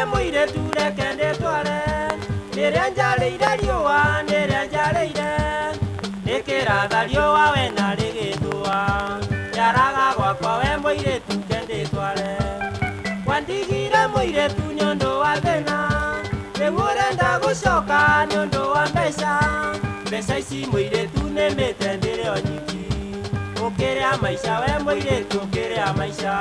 we mũirĩtu reke ndĩtware rĩrĩa njarĩire riũa nĩrĩa njarĩire nĩkĩratha riũa we na rĩgĩthũa njaraga gwakwa we mũirĩtu ke ndĩtware wandigire mũirĩtu nĩũndũ wa thĩna rĩu ũrenda gũcoka nĩũndũ wa mbeca mbeca ici mũirĩtu nĩmĩte ndĩrĩ o nyingĩ ũkĩrĩa maica we mũirĩtu ũkĩrĩa maica